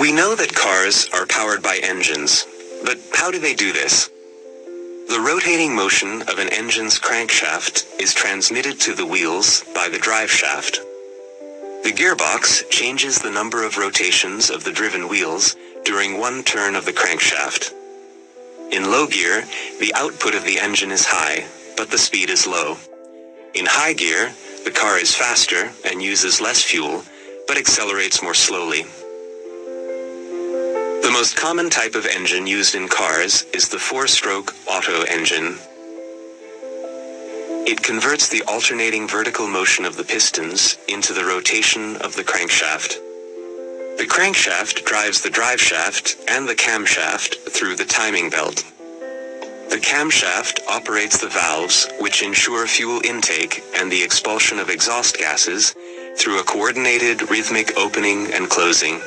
We know that cars are powered by engines, but how do they do this? The rotating motion of an engine's crankshaft is transmitted to the wheels by the drive shaft. The gearbox changes the number of rotations of the driven wheels during one turn of the crankshaft. In low gear, the output of the engine is high, but the speed is low. In high gear, the car is faster and uses less fuel, but accelerates more slowly. The most common type of engine used in cars is the four-stroke Otto engine. It converts the alternating vertical motion of the pistons into the rotation of the crankshaft. The crankshaft drives the drive shaft and the camshaft through the timing belt. The camshaft operates the valves which ensure fuel intake and the expulsion of exhaust gases through a coordinated rhythmic opening and closing.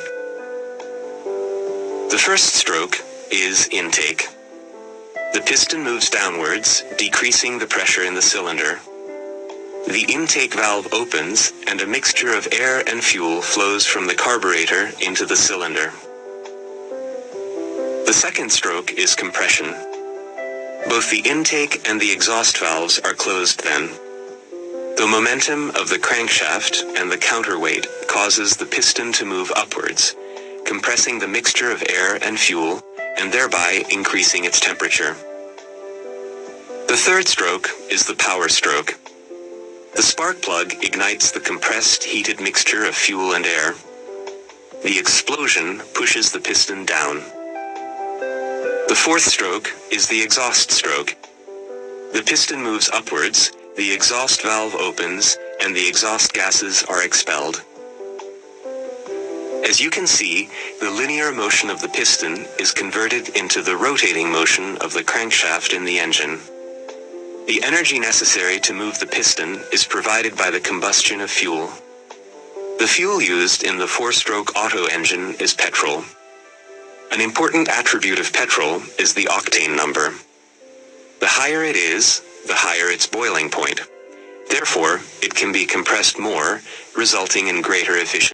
The first stroke is intake. The piston moves downwards, decreasing the pressure in the cylinder. The intake valve opens and a mixture of air and fuel flows from the carburetor into the cylinder. The second stroke is compression. Both the intake and the exhaust valves are closed then. The momentum of the crankshaft and the counterweight causes the piston to move upwards, compressing the mixture of air and fuel and thereby increasing its temperature. The third stroke is the power stroke. The spark plug ignites the compressed, heated mixture of fuel and air. The explosion pushes the piston down. The fourth stroke is the exhaust stroke. The piston moves upwards, the exhaust valve opens, and the exhaust gases are expelled. As you can see, the linear motion of the piston is converted into the rotating motion of the crankshaft in the engine. The energy necessary to move the piston is provided by the combustion of fuel. The fuel used in the four-stroke Otto engine is petrol. An important attribute of petrol is the octane number. The higher it is, the higher its boiling point. Therefore, it can be compressed more, resulting in greater efficiency.